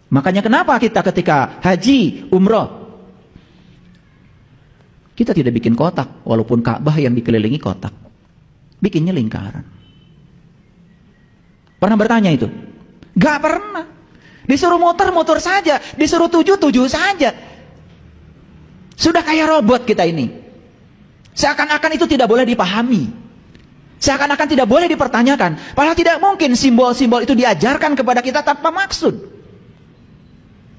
Makanya kenapa kita ketika haji, umroh, kita tidak bikin kotak, walaupun Ka'bah yang dikelilingi kotak. Bikinnya lingkaran. Pernah bertanya itu? Gak pernah. Disuruh muter saja, disuruh tuju saja. Sudah kayak robot kita ini. Seakan-akan itu tidak boleh dipahami. Seakan-akan tidak boleh dipertanyakan. Padahal tidak mungkin simbol-simbol itu diajarkan kepada kita tanpa maksud.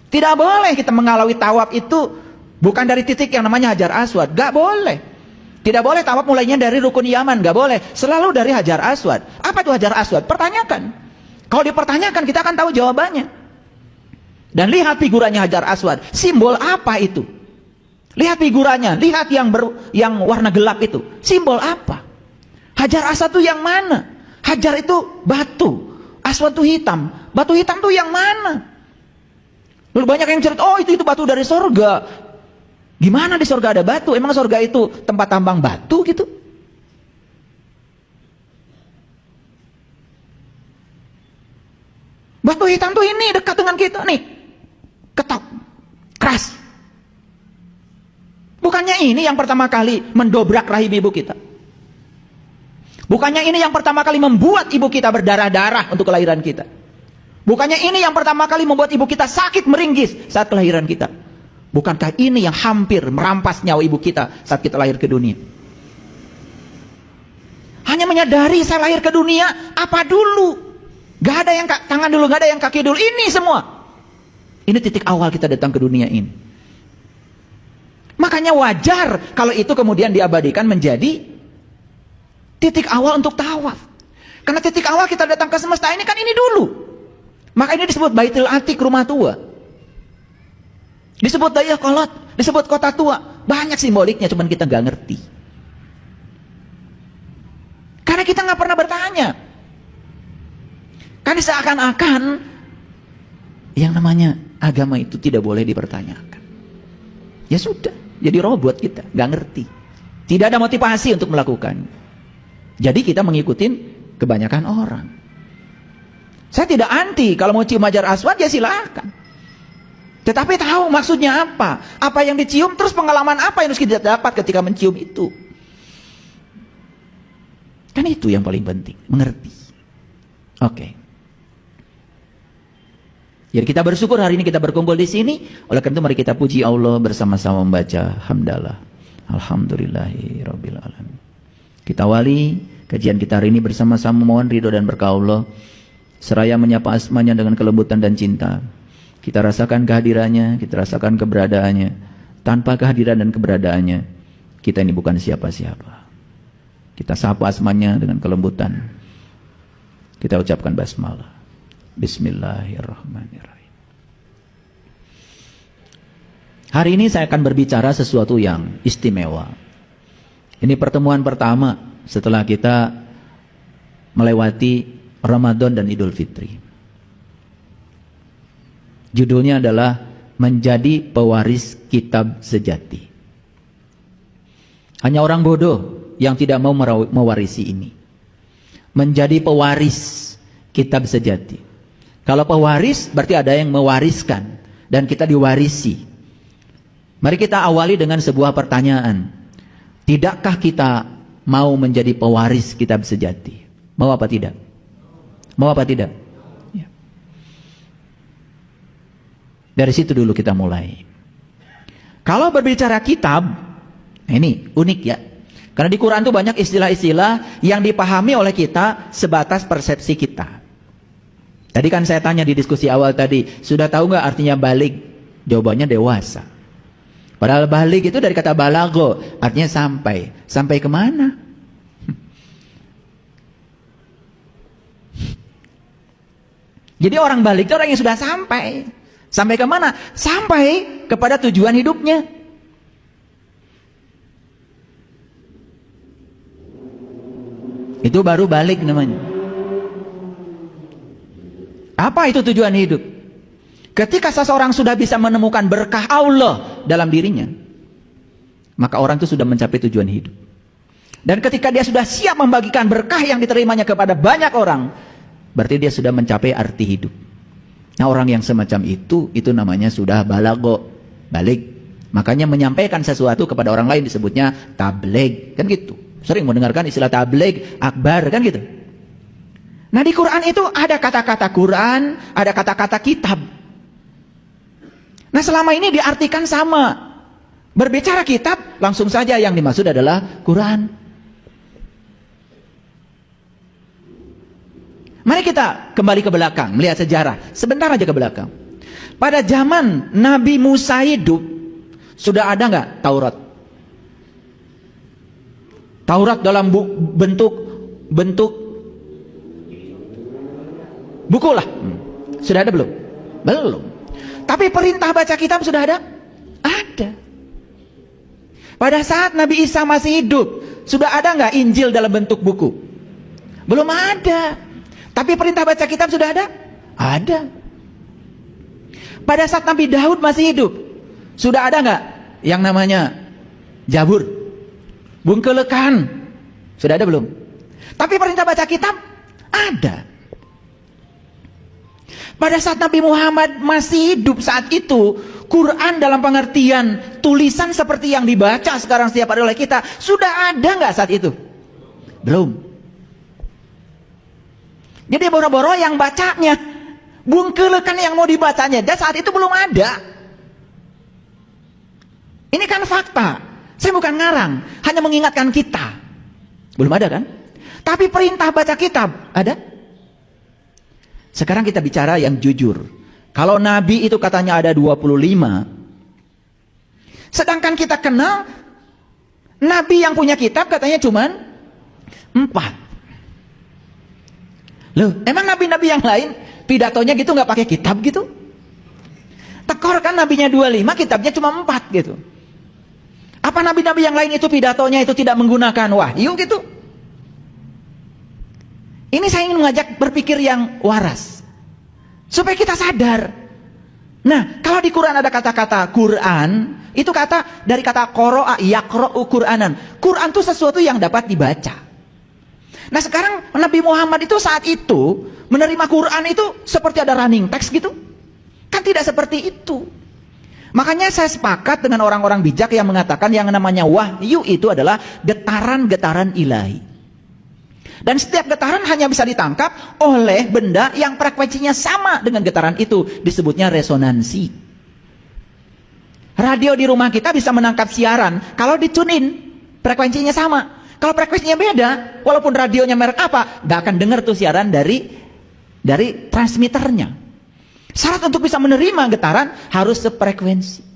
Tidak boleh kita mengalaui tawaf itu bukan dari titik yang namanya Hajar Aswad. Gak boleh. Tidak boleh tawaf mulainya dari rukun Yaman. Gak boleh. Selalu dari Hajar Aswad. Apa itu Hajar Aswad? Pertanyakan. Kalau dipertanyakan kita akan tahu jawabannya. Dan lihat figurannya Hajar Aswad. Simbol apa itu? Lihat figurannya. Lihat yang warna gelap itu. Simbol apa? Hajar Aswad itu yang mana? Hajar itu batu. Aswad itu hitam. Batu hitam itu yang mana? Lalu banyak yang cerita, oh itu batu dari sorga. Gimana di sorga ada batu? Emang sorga itu tempat tambang batu gitu? Batu hitam tuh ini dekat dengan kita nih. Ketok. Keras. Bukannya ini yang pertama kali mendobrak rahim ibu kita? Bukannya ini yang pertama kali membuat ibu kita berdarah-darah untuk kelahiran kita? Bukannya ini yang pertama kali membuat ibu kita sakit meringis saat kelahiran kita? Bukankah ini yang hampir merampas nyawa ibu kita saat kita lahir ke dunia? Hanya menyadari saya lahir ke dunia, apa dulu? Gak ada yang tangan dulu, gak ada yang kaki dulu. Ini semua. Ini titik awal kita datang ke dunia ini. Makanya wajar kalau itu kemudian diabadikan menjadi titik awal untuk tawaf. Karena titik awal kita datang ke semesta ini kan ini dulu. Maka ini disebut Baitul Atiq, rumah tua. Disebut Daya Kolot, disebut kota tua. Banyak simboliknya, cuman kita nggak ngerti. Karena kita nggak pernah bertanya. Karena seakan-akan yang namanya agama itu tidak boleh dipertanyakan. Ya sudah, jadi robot kita, nggak ngerti. Tidak ada motivasi untuk melakukan. Jadi kita mengikuti kebanyakan orang. Saya tidak anti, kalau mau cium Hajar Aswad ya silahkan. Tetapi tahu maksudnya apa? Apa yang dicium, terus pengalaman apa yang harus kita dapat ketika mencium itu? Kan itu yang paling penting, mengerti. Oke. Jadi kita bersyukur hari ini kita berkumpul di sini. Oleh karena itu mari kita puji Allah bersama-sama membaca hamdalah. Alhamdulillahirabbil alamin. Kita awali kajian kita hari ini bersama-sama mohon ridho dan berkah Allah. Seraya menyapa asmanya dengan kelembutan dan cinta. Kita rasakan kehadirannya, kita rasakan keberadaannya. Tanpa kehadiran dan keberadaannya, kita ini bukan siapa-siapa. Kita sapa asmanya dengan kelembutan. Kita ucapkan basmalah. Bismillahirrahmanirrahim. Hari ini saya akan berbicara sesuatu yang istimewa. Ini pertemuan pertama setelah kita melewati Ramadan dan Idul Fitri. Judulnya adalah menjadi pewaris kitab sejati. Hanya orang bodoh yang tidak mau mewarisi ini. Menjadi pewaris kitab sejati. Kalau pewaris berarti ada yang mewariskan dan kita diwarisi. Mari kita awali dengan sebuah pertanyaan. Tidakkah kita mau menjadi pewaris kitab sejati? Mau apa tidak? Mau apa tidak? Ya. Dari situ dulu kita mulai. Kalau berbicara kitab, ini unik ya. Karena di Quran itu banyak istilah-istilah yang dipahami oleh kita sebatas persepsi kita. Tadi kan saya tanya di diskusi awal tadi, sudah tahu nggak artinya balik? Jawabannya dewasa. Padahal balik itu dari kata balago, artinya sampai. Sampai kemana? Jadi orang balik itu orang yang sudah sampai. Sampai kemana? Sampai kepada tujuan hidupnya. Itu baru balik namanya. Apa itu tujuan hidup? Ketika seseorang sudah bisa menemukan berkah Allah dalam dirinya, maka orang itu sudah mencapai tujuan hidup. Dan ketika dia sudah siap membagikan berkah yang diterimanya kepada banyak orang, berarti dia sudah mencapai arti hidup. Nah, orang yang semacam itu namanya sudah balik. Makanya menyampaikan sesuatu kepada orang lain disebutnya tabligh, kan gitu. Sering mendengarkan istilah tabligh akbar, kan gitu. Nah, di Quran itu ada kata-kata Quran, ada kata-kata kitab. Nah, selama ini diartikan sama. Berbicara kitab, langsung saja yang dimaksud adalah Quran. Mari kita kembali ke belakang, melihat sejarah. Sebentar aja ke belakang. Pada zaman Nabi Musa hidup, sudah ada nggak Taurat? Taurat dalam bentuk buku lah. Sudah ada belum? Belum. Tapi perintah baca kitab sudah ada? Ada. Pada saat Nabi Isa masih hidup, sudah ada nggak Injil dalam bentuk buku? Belum ada. Tapi perintah baca kitab sudah ada? Ada. Pada saat Nabi Daud masih hidup, sudah ada nggak yang namanya Jabur? Bungkelekan. Sudah ada belum? Tapi perintah baca kitab ada. Pada saat Nabi Muhammad masih hidup saat itu, Quran dalam pengertian tulisan seperti yang dibaca sekarang setiap hari oleh kita, sudah ada nggak saat itu? Belum. Jadi boro-boro yang bacanya, bungkelekan yang mau dibacanya, dan saat itu belum ada. Ini kan fakta. Saya bukan ngarang, hanya mengingatkan kita. Belum ada kan? Tapi perintah baca kitab ada. Sekarang kita bicara yang jujur. Kalau Nabi itu katanya ada 25, sedangkan kita kenal Nabi yang punya kitab katanya cuman 4. Loh, emang nabi-nabi yang lain pidatonya gitu nggak pakai kitab gitu? Tekor kan nabinya 25, kitabnya cuma 4 gitu. Apa nabi-nabi yang lain itu pidatonya itu tidak menggunakan wahyu gitu? Ini saya ingin mengajak berpikir yang waras, supaya kita sadar. Nah, kalau di Quran ada kata-kata Quran, itu kata dari kata qara'a yaqra'u Qur'anan. Quran itu sesuatu yang dapat dibaca. Nah, sekarang Nabi Muhammad itu saat itu menerima Quran itu seperti ada running text gitu. Kan tidak seperti itu. Makanya saya sepakat dengan orang-orang bijak yang mengatakan yang namanya wahyu itu adalah getaran-getaran ilahi. Dan setiap getaran hanya bisa ditangkap oleh benda yang frekuensinya sama dengan getaran itu. Disebutnya resonansi. Radio di rumah kita bisa menangkap siaran kalau ditunin, frekuensinya sama. Kalau frekuensinya beda, walaupun radionya merek apa, gak akan dengar tuh siaran dari transmitternya. Syarat untuk bisa menerima getaran harus sefrekuensi.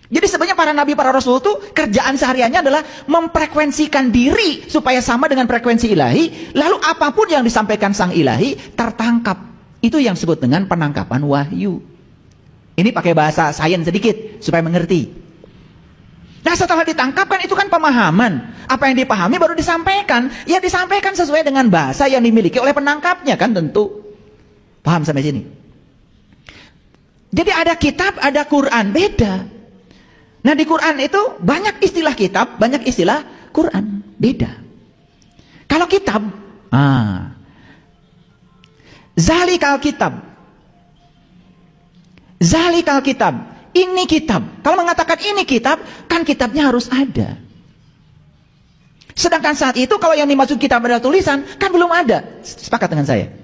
Jadi sebenarnya para nabi, para rasul itu kerjaan sehariannya adalah memfrekuensikan diri supaya sama dengan frekuensi ilahi. Lalu apapun yang disampaikan sang ilahi tertangkap. Itu yang disebut dengan penangkapan wahyu. Ini pakai bahasa sains sedikit supaya mengerti. Nah, setelah ditangkapkan itu kan pemahaman. Apa yang dipahami baru disampaikan. Ya disampaikan sesuai dengan bahasa yang dimiliki oleh penangkapnya kan tentu. Paham sampai sini? Jadi ada kitab, ada Quran, beda. Nah, di Quran itu banyak istilah kitab, banyak istilah Quran, beda. Kalau kitab, zalikal kitab. Zalikal kitab. Ini kitab. Kalau mengatakan ini kitab, kan kitabnya harus ada. Sedangkan saat itu kalau yang dimaksud kitab adalah tulisan, kan belum ada. Sepakat dengan saya.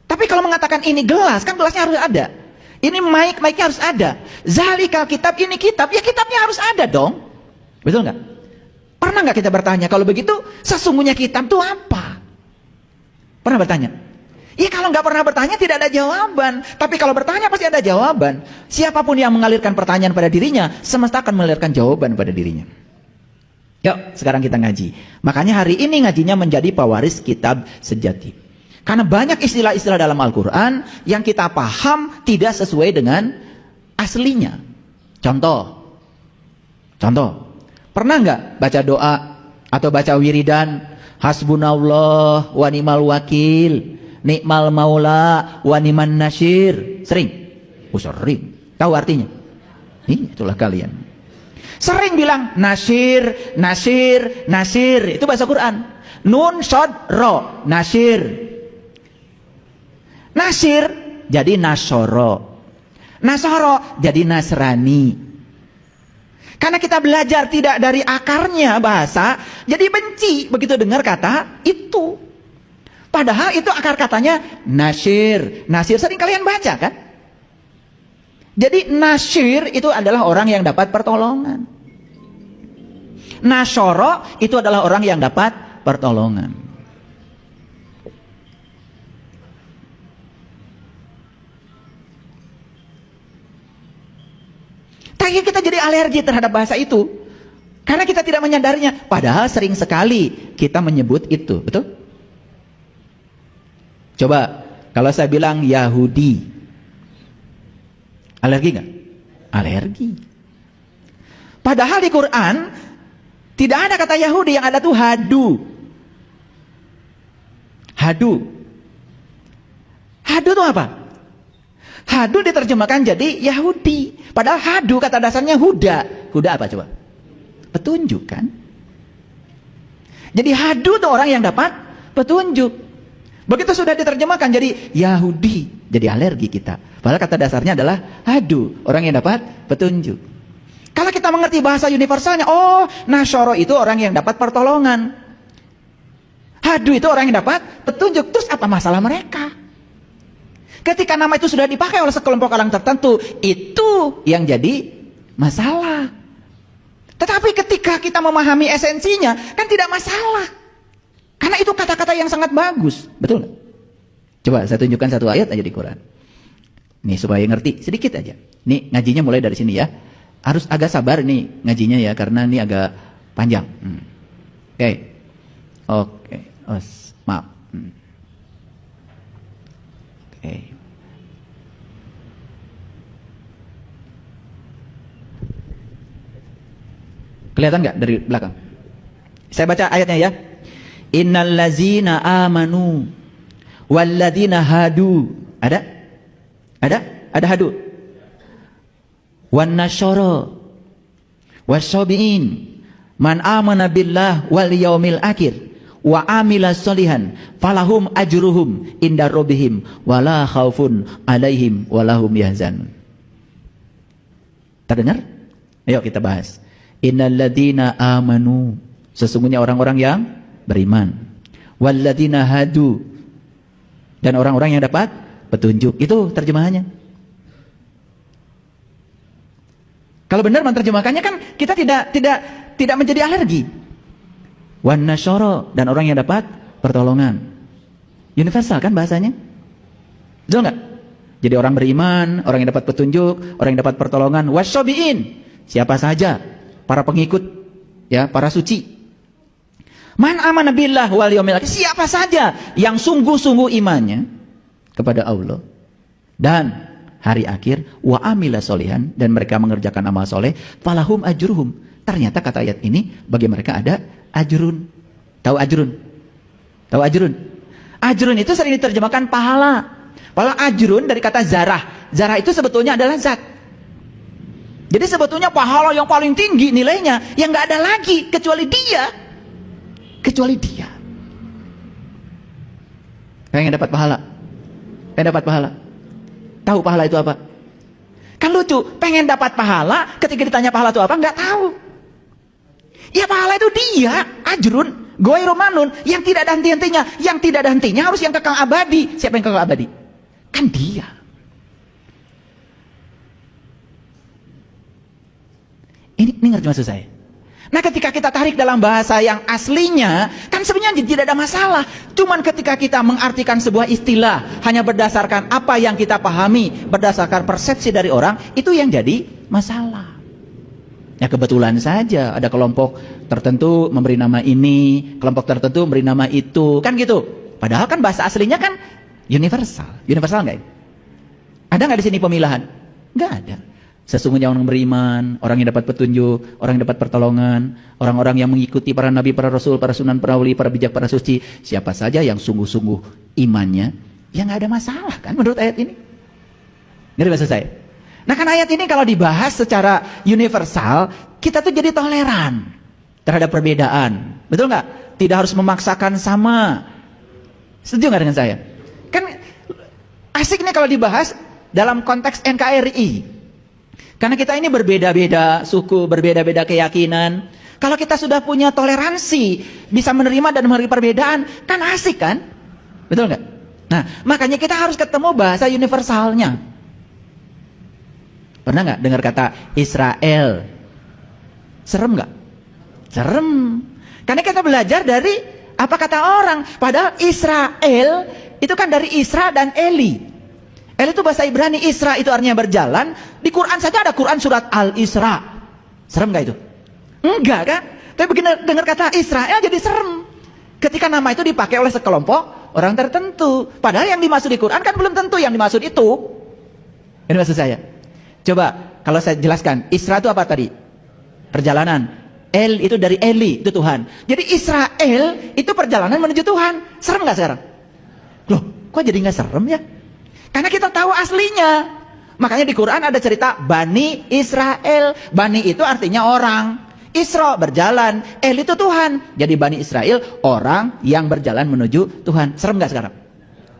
Tapi kalau mengatakan ini gelas, kan gelasnya harus ada. Ini mic-nya harus ada. Zalikal kitab, ini kitab, ya kitabnya harus ada dong. Betul nggak? Pernah nggak kita bertanya, kalau begitu sesungguhnya kitab itu apa? Pernah bertanya? Ya kalau nggak pernah bertanya tidak ada jawaban. Tapi kalau bertanya pasti ada jawaban. Siapapun yang mengalirkan pertanyaan pada dirinya, semesta akan mengalirkan jawaban pada dirinya. Yuk, sekarang kita ngaji. Makanya hari ini ngajinya menjadi pewaris kitab sejati. Karena banyak istilah-istilah dalam Al-Quran yang kita paham tidak sesuai dengan aslinya. Contoh. Pernah nggak baca doa atau baca wiridan? Hasbunallah wa ni'mal wakil. Nikmal maula wa niman nasyir. Sering? Sering. Tahu artinya? Itulah kalian. Sering bilang nasyir, nasyir, nasyir. Itu bahasa Quran. Nun, shod, ro. Nasyir. Nasyir jadi Nasoro. Nasoro jadi Nasrani. Karena kita belajar tidak dari akarnya bahasa, jadi benci begitu dengar kata itu. Padahal itu akar katanya nasyir. Nasyir sering kalian baca kan? Jadi nasyir itu adalah orang yang dapat pertolongan. Nasyoro itu adalah orang yang dapat pertolongan. Tapi kita jadi alergi terhadap bahasa itu karena kita tidak menyadarinya. Padahal sering sekali kita menyebut itu, betul? Coba kalau saya bilang Yahudi, alergi nggak? Alergi. Padahal di Quran tidak ada kata Yahudi, yang ada tuh hadu. Hadu. Hadu itu apa? Hadu diterjemahkan jadi Yahudi. Padahal hadu kata dasarnya huda. Huda apa coba? Petunjuk kan? Jadi hadu itu orang yang dapat petunjuk. Begitu sudah diterjemahkan jadi Yahudi, jadi alergi kita. Padahal kata dasarnya adalah hadu, orang yang dapat petunjuk. Kalau kita mengerti bahasa universalnya, oh, Nasyoro itu orang yang dapat pertolongan. Hadu itu orang yang dapat petunjuk. Terus apa masalah mereka? Ketika nama itu sudah dipakai oleh sekelompok orang tertentu, itu yang jadi masalah. Tetapi ketika kita memahami esensinya, kan tidak masalah. Karena itu kata-kata yang sangat bagus. Betul? Coba saya tunjukkan satu ayat aja di Quran. Nih supaya ngerti sedikit aja. Nih ngajinya mulai dari sini ya. Harus agak sabar nih ngajinya ya, karena ini agak panjang. Oke. Oh, maaf. Oke. Kelihatan nggak dari belakang? Saya baca ayatnya ya. Innal ladzina amanu walladzina hadu. Ada? Ada hadu. Wan nasyara wasyabiin man amana billah wal yaumil akhir wa amila sholihan falahum ajruhum inda rabbihim wala khaufun alaihim walahum yahzanun. Terdengar? Ayo kita bahas. Innal ladzina amanu, sesungguhnya orang-orang yang beriman. Walladzina hadu, dan orang-orang yang dapat petunjuk. Itu terjemahannya. Kalau benar menerjemahkannya kan kita tidak menjadi alergi. Wan nasyara, dan orang yang dapat pertolongan. Universal kan bahasanya? Betul nggak? Jadi orang beriman, orang yang dapat petunjuk, orang yang dapat pertolongan. Wasyabiin, siapa saja para pengikut, ya, para suci. Man amana billah wal yaumil akhir, siapa saja yang sungguh-sungguh imannya kepada Allah dan hari akhir, wa amila solihan, dan mereka mengerjakan amal soleh, falahum ajruhum. Ternyata kata ayat ini bagi mereka ada ajrun. Tahu ajrun? Tahu ajrun? Ajrun itu sering diterjemahkan pahala. Pahala ajrun dari kata zarah. Zarah itu sebetulnya adalah zat. Jadi sebetulnya pahala yang paling tinggi nilainya yang nggak ada lagi kecuali dia. Kecuali dia. Pengen dapat pahala? Pengen dapat pahala? Tahu pahala itu apa? Kan lucu, pengen dapat pahala, ketika ditanya pahala itu apa, nggak tahu. Ya pahala itu dia, ajrun, ghairu manun, yang tidak ada henti-hentinya. Yang tidak ada hentinya harus yang kekal abadi. Siapa yang kekal abadi? Kan dia. Ini ngerti maksud saya? Nah ketika kita tarik dalam bahasa yang aslinya, kan sebenarnya tidak ada masalah. Cuman ketika kita mengartikan sebuah istilah hanya berdasarkan apa yang kita pahami, berdasarkan persepsi dari orang, itu yang jadi masalah. Ya kebetulan saja ada kelompok tertentu memberi nama ini, kelompok tertentu memberi nama itu, kan gitu. Padahal kan bahasa aslinya kan universal. Universal nggak? Ada nggak di sini pemilahan? Nggak ada. Sesungguhnya orang beriman, orang yang dapat petunjuk, orang yang dapat pertolongan, orang-orang yang mengikuti para nabi, para rasul, para sunan, para wali, para bijak, para suci, siapa saja yang sungguh-sungguh imannya, ya nggak ada masalah kan menurut ayat ini. Ngerti maksud saya? Nah kan ayat ini kalau dibahas secara universal, kita tuh jadi toleran terhadap perbedaan. Betul nggak? Tidak harus memaksakan sama. Setuju nggak dengan saya? Kan Asik nih kalau dibahas dalam konteks NKRI. Karena kita ini berbeda-beda suku, berbeda-beda keyakinan. Kalau kita sudah punya toleransi, bisa menerima dan menghargai perbedaan, kan asik kan? Betul nggak? Nah, makanya kita harus ketemu bahasa universalnya. Pernah nggak dengar kata Israel? Serem nggak? Serem. Karena kita belajar dari apa kata orang. Padahal Israel itu kan dari Isra dan Eli. Eli itu bahasa Ibrani, Isra itu artinya berjalan. Di Quran saja ada Quran surat Al-Isra. Serem nggak itu? Enggak kan? Tapi begitu dengar kata Israel jadi serem. Ketika nama itu dipakai oleh sekelompok orang tertentu. Padahal yang dimaksud di Quran kan belum tentu yang dimaksud itu. Ini maksud saya. Coba kalau saya jelaskan, Isra itu apa tadi? Perjalanan. El itu dari Eli, itu Tuhan. Jadi Israel itu perjalanan menuju Tuhan. Serem nggak sekarang? Loh, kok jadi nggak serem ya? Karena kita tahu aslinya. Makanya di Quran ada cerita Bani Israel. Bani itu artinya orang. Isra berjalan, El itu Tuhan. Jadi Bani Israel orang yang berjalan menuju Tuhan. Serem nggak sekarang?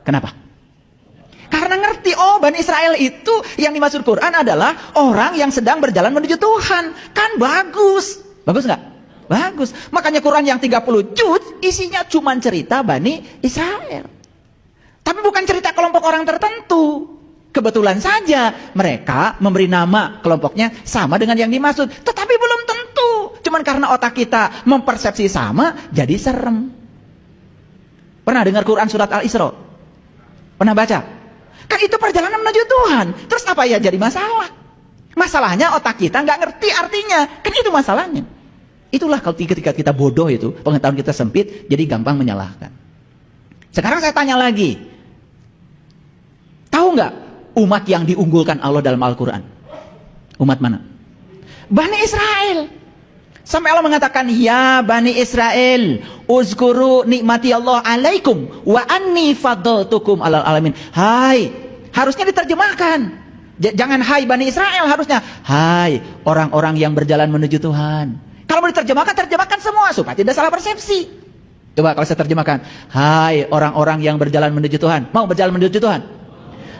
Kenapa? Karena ngerti, oh Bani Israel itu yang dimaksud Quran adalah orang yang sedang berjalan menuju Tuhan. Kan bagus. Bagus nggak? Bagus. Makanya Quran yang 30 juz isinya cuma cerita Bani Israel. Tapi bukan cerita kelompok orang tertentu. Kebetulan saja mereka memberi nama kelompoknya sama dengan yang dimaksud. Tetapi belum tentu. Cuman karena otak kita mempersepsi sama, jadi serem. Pernah dengar Quran surat Al-Isra? Pernah baca? Kan itu perjalanan menuju Tuhan. Terus apa ya jadi masalah? Masalahnya otak kita nggak ngerti artinya. Kan itu masalahnya. Itulah kalau ketika kita bodoh itu, pengetahuan kita sempit, jadi gampang menyalahkan. Sekarang saya tanya lagi. Tahu nggak umat yang diunggulkan Allah dalam Al-Quran? Umat mana? Bani Israel. Sampai Allah mengatakan, ya Bani Israel, uzkuru nikmati Allah alaikum, wa anni faddaltukum alal alamin. Hai, harusnya diterjemahkan. Jangan hai Bani Israel, harusnya hai orang-orang yang berjalan menuju Tuhan. Kalau mau diterjemahkan, terjemahkan semua supaya tidak salah persepsi. Coba kalau saya terjemahkan, hai orang-orang yang berjalan menuju Tuhan. Mau berjalan menuju Tuhan?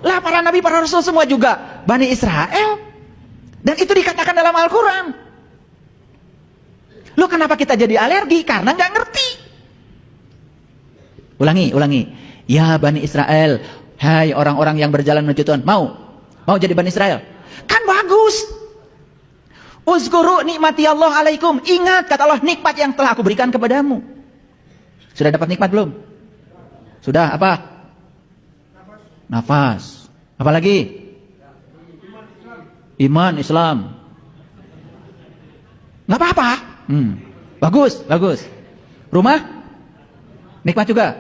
Lah para nabi, para rasul semua juga Bani Israel. Dan itu dikatakan dalam Al-Quran. Loh kenapa kita jadi alergi? Karena nggak ngerti. Ulangi. Ya Bani Israel, hai orang-orang yang berjalan menuju Tuhan. Mau jadi Bani Israel? Kan bagus. Uzkuru nikmati Allah alaikum. Ingat kata Allah, nikmat yang telah aku berikan kepadamu. Sudah dapat nikmat belum? Sudah apa? Nafas. Apa lagi? Iman Islam. Nggak apa-apa. Bagus. Rumah? Nikmat juga.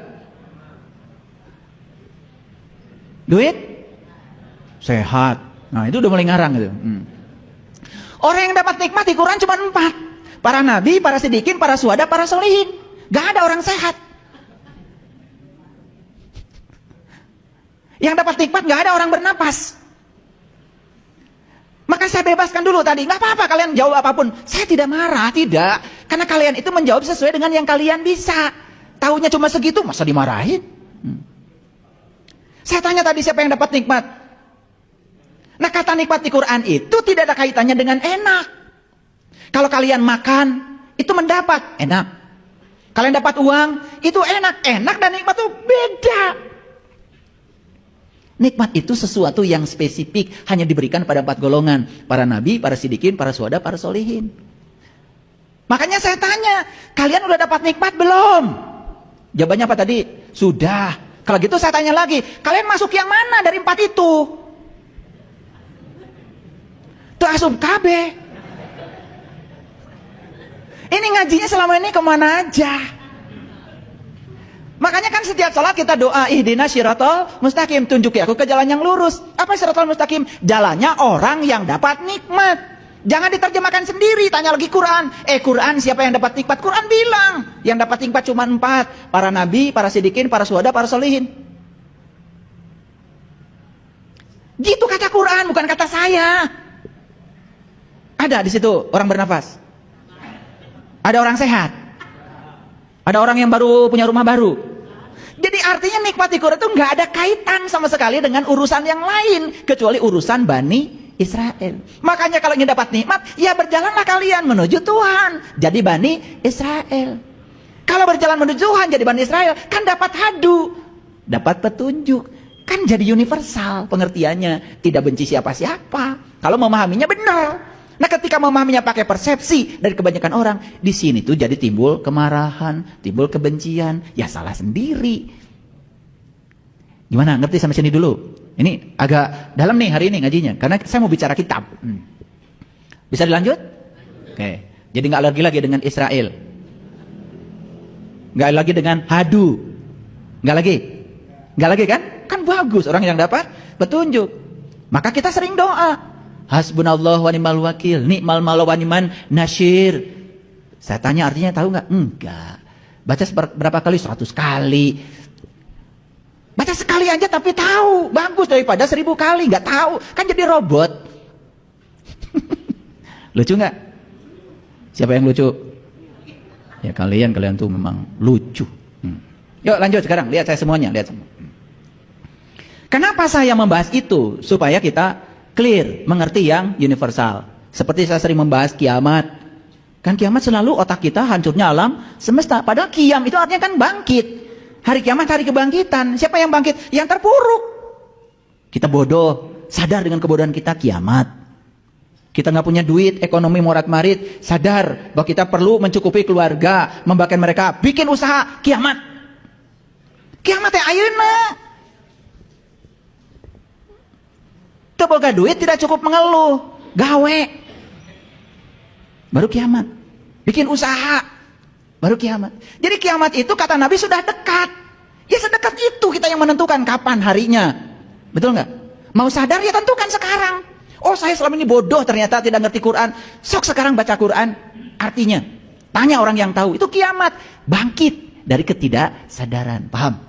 Duit? Sehat. Nah itu udah mulai ngarang gitu. Orang yang dapat nikmat di Quran cuma 4. Para nabi, para siddiqin, para syuhada, para sholihin. Gak ada orang sehat. Yang dapat nikmat gak ada orang bernapas. Maka saya bebaskan dulu tadi. Gak apa-apa kalian jawab apapun. Saya tidak marah, tidak. Karena kalian itu menjawab sesuai dengan yang kalian bisa. Taunya cuma segitu, masa dimarahin? Saya tanya tadi siapa yang dapat nikmat? Nah kata nikmat di Quran itu tidak ada kaitannya dengan enak. Kalau kalian makan, itu mendapat, enak. Kalian dapat uang, itu enak. Enak dan nikmat itu beda. Nikmat itu sesuatu yang spesifik, hanya diberikan pada 4 golongan. Para nabi, para siddiqin, para syuhada, para sholihin. Makanya saya tanya, kalian udah dapat nikmat belum? Jawabannya apa tadi? Sudah. Kalau gitu saya tanya lagi, kalian masuk yang mana dari 4 itu? Tuh asum KB. Ini ngajinya selama ini kemana aja? Makanya kan setiap salat kita doa, ihdinas syiratal mustaqim, tunjuki aku ke jalan yang lurus. Apa syiratal mustaqim? Jalannya orang yang dapat nikmat. Jangan diterjemahkan sendiri, tanya lagi Quran. Quran siapa yang dapat nikmat? Quran bilang, yang dapat nikmat cuma 4. Para nabi, para siddiqin, para syuhada, para sholihin. Gitu kata Quran, bukan kata saya. Ada di situ orang bernafas. Ada orang sehat. Ada orang yang baru punya rumah baru. Jadi artinya nikmati Quran itu nggak ada kaitan sama sekali dengan urusan yang lain kecuali urusan Bani Israel. Makanya kalau ingin dapat nikmat, ya berjalanlah kalian menuju Tuhan. Jadi Bani Israel. Kalau berjalan menuju Tuhan jadi Bani Israel, kan dapat hadu, dapat petunjuk. Kan jadi universal pengertiannya. Tidak benci siapa-siapa. Kalau memahaminya benar. Nah ketika memahaminya pakai persepsi dari kebanyakan orang, di sini tuh jadi timbul kemarahan, timbul kebencian. Ya salah sendiri. Gimana? Ngerti sampai sini dulu? Ini agak dalam nih hari ini ngajinya, karena saya mau bicara kitab. Bisa dilanjut? Oke. Jadi nggak lagi dengan Israel, nggak lagi dengan hadu, nggak lagi kan? Kan bagus orang yang dapat petunjuk. Maka kita sering doa, hasbunallah wa ni'mal wakil, ni'mal maula wa ni'man nasyir. Saya tanya artinya tahu nggak? Enggak. Baca berapa kali? 100 kali. Baca sekali aja tapi tahu, bagus daripada 1000 kali nggak tahu, kan jadi robot. Lucu nggak? Siapa yang lucu? Ya kalian tuh memang lucu. Yuk lanjut sekarang, lihat saya semuanya, lihat semua. Kenapa saya membahas itu? Supaya kita clear, mengerti yang universal. Seperti saya sering membahas kiamat. Kan kiamat selalu otak kita hancurnya alam semesta. Padahal kiam itu artinya kan bangkit. Hari kiamat, hari kebangkitan. Siapa yang bangkit? Yang terpuruk. Kita bodoh, sadar dengan kebodohan kita, kiamat. Kita nggak punya duit, ekonomi morat-marit, sadar bahwa kita perlu mencukupi keluarga, membagikan mereka, bikin usaha, kiamat. Kiamat ya ayeuna. Teu boga duit tidak cukup mengeluh, gawe. Baru kiamat. Bikin usaha. Baru kiamat. Jadi kiamat itu kata Nabi sudah dekat. Ya sedekat itu kita yang menentukan kapan harinya. Betul nggak? Mau sadar ya tentukan sekarang. Oh saya selama ini bodoh ternyata tidak ngerti Quran. Sok sekarang baca Quran. Artinya, tanya orang yang tahu. Itu kiamat. Bangkit dari ketidaksadaran. Paham?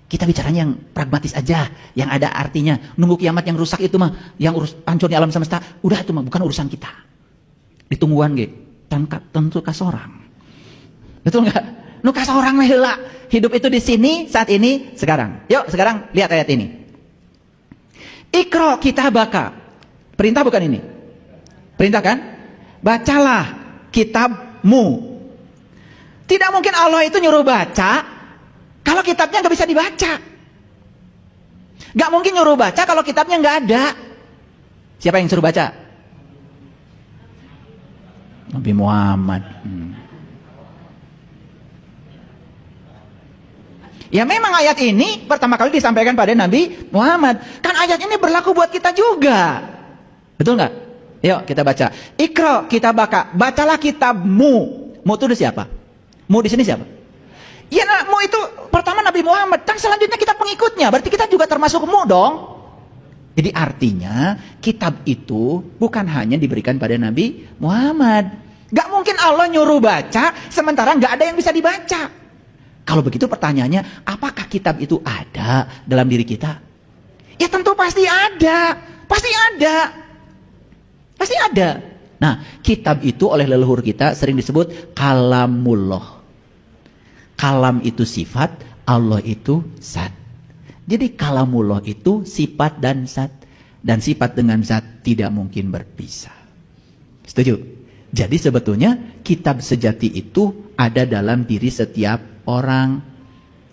Kita bicaranya yang pragmatis aja. Yang ada artinya. Nunggu kiamat yang rusak itu mah. Yang hancurnya alam semesta. Udah itu mah bukan urusan kita. Ditungguan gitu. Tentu kasorang. Betul nggak? Nu kasorang mah heula. Hidup itu di sini, saat ini, sekarang. Yuk, sekarang lihat ayat ini. Iqra kitabaka. Perintah bukan ini? Perintah kan? Bacalah kitabmu. Tidak mungkin Allah itu nyuruh baca kalau kitabnya nggak bisa dibaca. Nggak mungkin nyuruh baca kalau kitabnya nggak ada. Siapa yang suruh baca? Nabi Muhammad. Ya memang ayat ini pertama kali disampaikan pada Nabi Muhammad. Kan ayat ini berlaku buat kita juga. Betul nggak? Yuk kita baca. Iqra kitabaka. Bacalah kitabmu. Mu itu siapa? Mu di sini siapa? Ya mu itu pertama Nabi Muhammad. Kan selanjutnya kita pengikutnya. Berarti kita juga termasuk mu dong. Jadi artinya kitab itu bukan hanya diberikan pada Nabi Muhammad. Gak mungkin Allah nyuruh baca sementara gak ada yang bisa dibaca. Kalau begitu pertanyaannya, apakah kitab itu ada dalam diri kita? Ya tentu pasti ada. Pasti ada. Pasti ada. Nah, kitab itu oleh leluhur kita sering disebut kalamullah. Kalam itu sifat, Allah itu zat. Jadi kalamullah itu sifat dan zat. Dan sifat dengan zat tidak mungkin berpisah. Setuju? Jadi sebetulnya kitab sejati itu ada dalam diri setiap orang.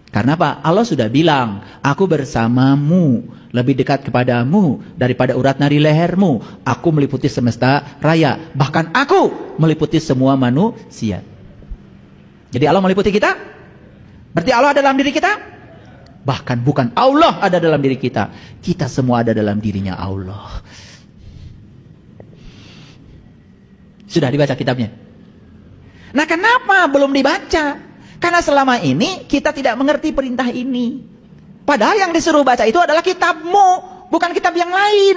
Karena apa? Allah sudah bilang, aku bersamamu, lebih dekat kepadamu daripada urat nadi lehermu. Aku meliputi semesta raya. Bahkan aku meliputi semua manusia. Jadi Allah meliputi kita? Berarti Allah ada dalam diri kita? Bahkan bukan Allah ada dalam diri kita. Kita semua ada dalam dirinya Allah. Sudah dibaca kitabnya? Nah kenapa belum dibaca? Karena selama ini kita tidak mengerti perintah ini. Padahal yang disuruh baca itu adalah kitabmu, bukan kitab yang lain.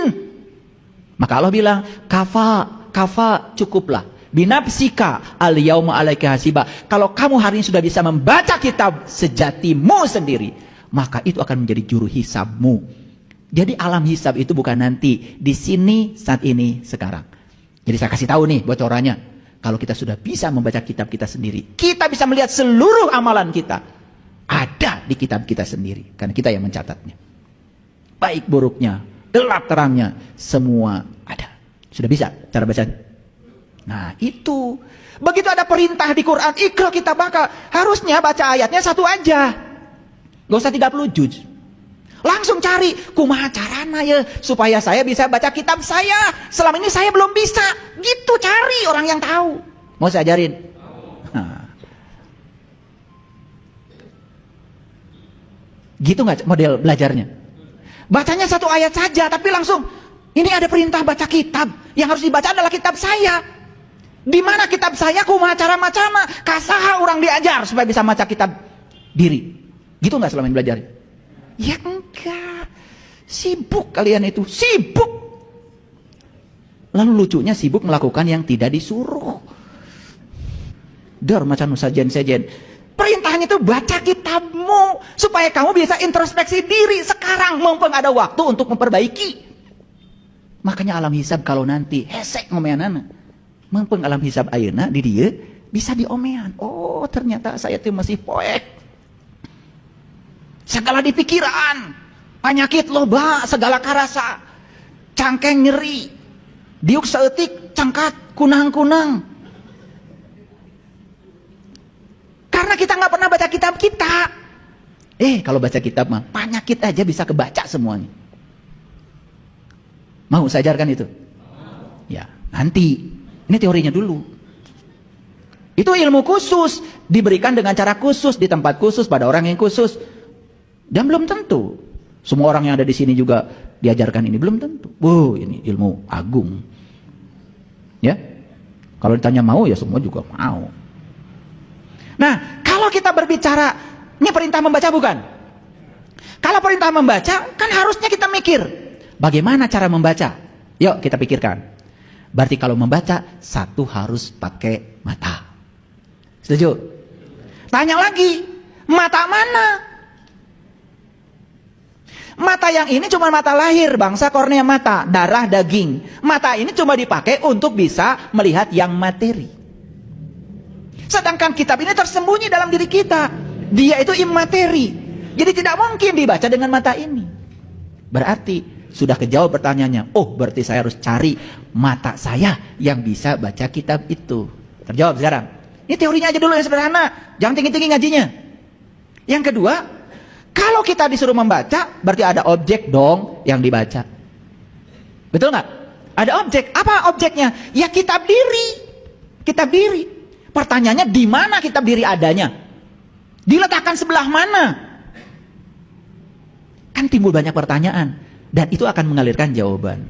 Maka Allah bilang, kafa cukuplah. Binafsika al-yauma alaika hasiba. Kalau kamu hari ini sudah bisa membaca kitab sejatimu sendiri, maka itu akan menjadi juru hisabmu. Jadi alam hisab itu bukan nanti, di sini, saat ini, sekarang. Jadi saya kasih tahu nih bocorannya. Kalau kita sudah bisa membaca kitab kita sendiri, kita bisa melihat seluruh amalan kita. ada di kitab kita sendiri. Karena kita yang mencatatnya. Baik buruknya, gelap terangnya, semua ada. Sudah bisa cara bacanya? Nah itu. Begitu ada perintah di Quran, ikra kita bakal. Harusnya baca ayatnya satu aja. Gak usah 30 juz. Langsung cari, kumaha carana ya, supaya saya bisa baca kitab saya. Selama ini saya belum bisa. Gitu cari orang yang tahu. Mau saya ajarin? Nah. Gitu gak model belajarnya? Bacanya satu ayat saja, tapi langsung, ini ada perintah baca kitab. Yang harus dibaca adalah kitab saya. Di mana kitab saya, kumaha cara macana, kasaha orang diajar supaya bisa baca kitab diri. Gitu gak selama ini belajar? Ya enggak. Sibuk kalian itu, sibuk. Lalu lucunya sibuk melakukan yang tidak disuruh. Dar macam sajen-sajen. Perintahnya itu baca kitabmu supaya kamu bisa introspeksi diri sekarang, mumpung ada waktu untuk memperbaiki. Makanya alam hisab kalau nanti hesek ngomeanana, mumpung alam hisab ayeuna di dia bisa diomean. Oh ternyata saya tuh masih poek. Segala di pikiran, penyakit loba, segala karasa, cangkeng nyeri, diuk seetik, cangkat, kunang-kunang. Karena kita nggak pernah baca kitab kita. Kalau baca kitab mah, penyakit aja bisa kebaca semuanya. Mau saya ajarkan itu? Ya, nanti. Ini teorinya dulu. Itu ilmu khusus, diberikan dengan cara khusus, di tempat khusus, pada orang yang khusus. Dan belum tentu semua orang yang ada di sini juga diajarkan ini, belum tentu. Ini ilmu agung. Ya. Kalau ditanya mau ya semua juga mau. Nah, kalau kita berbicara ini perintah membaca bukan? Kalau perintah membaca kan harusnya kita mikir bagaimana cara membaca. Yuk kita pikirkan. Berarti kalau membaca satu harus pakai mata. Setuju? Tanya lagi, mata mana? Mata yang ini cuma mata lahir, bangsa kornea mata, darah daging. Mata ini cuma dipakai untuk bisa melihat yang materi. Sedangkan kitab ini tersembunyi dalam diri kita. Dia itu immateri. Jadi tidak mungkin dibaca dengan mata ini. Berarti sudah kejawab pertanyaannya. Oh berarti saya harus cari mata saya yang bisa baca kitab itu. Terjawab sekarang. Ini teorinya aja dulu yang sederhana. Jangan tinggi-tinggi ngajinya. Yang kedua, kalau kita disuruh membaca, berarti ada objek dong yang dibaca. Betul nggak? Ada objek. Apa objeknya? Ya kitab diri. Kitab diri. Pertanyaannya di mana kitab diri adanya? Diletakkan sebelah mana? Kan timbul banyak pertanyaan. Dan itu akan mengalirkan jawaban.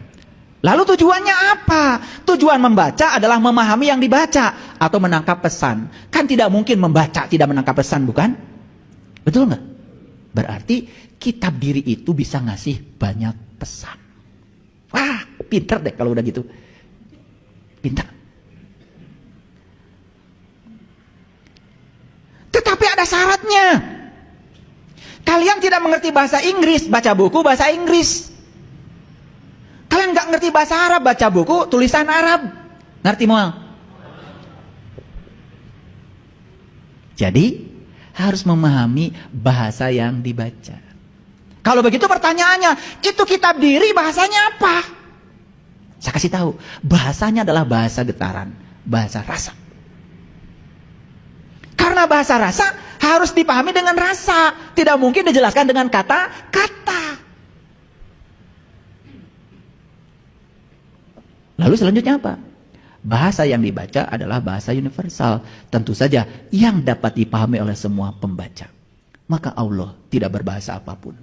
Lalu tujuannya apa? Tujuan membaca adalah memahami yang dibaca. Atau menangkap pesan. Kan tidak mungkin membaca tidak menangkap pesan, bukan? Betul nggak? Berarti kitab diri itu bisa ngasih banyak pesan. Wah, pinter deh kalau udah gitu. Pinter. Tetapi ada syaratnya. Kalian tidak mengerti bahasa Inggris, baca buku bahasa Inggris. Kalian nggak ngerti bahasa Arab, baca buku tulisan Arab. Ngerti mual? Jadi harus memahami bahasa yang dibaca. Kalau begitu pertanyaannya, itu kitab diri bahasanya apa? Saya kasih tahu, bahasanya adalah bahasa getaran, bahasa rasa. Karena bahasa rasa harus dipahami dengan rasa, tidak mungkin dijelaskan dengan kata-kata. Lalu selanjutnya apa? Bahasa yang dibaca adalah bahasa universal. Tentu saja yang dapat dipahami oleh semua pembaca. Maka Allah tidak berbahasa apapun.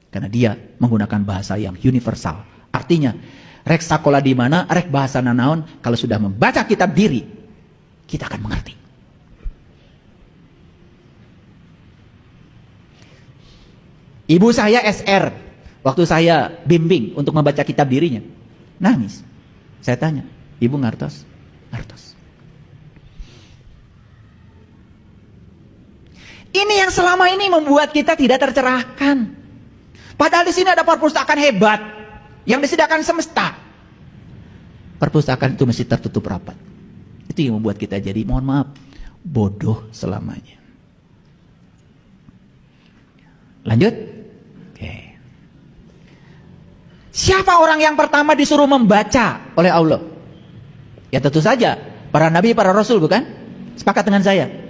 Karena dia menggunakan bahasa yang universal. Artinya, rek sakola di mana, rek bahasa nanaon, kalau sudah membaca kitab diri, kita akan mengerti. Ibu saya SR, waktu saya bimbing untuk membaca kitab dirinya, nangis. Saya tanya, Ibu ngartos? Ngartos. Ini yang selama ini membuat kita tidak tercerahkan. Padahal di sini ada perpustakaan hebat yang disediakan semesta. Perpustakaan itu mesti tertutup rapat. Itu yang membuat kita jadi, mohon maaf, bodoh selamanya. Lanjut. Oke. Siapa orang yang pertama disuruh membaca oleh Allah? Ya tentu saja para nabi, para rasul, bukan? Sepakat dengan saya?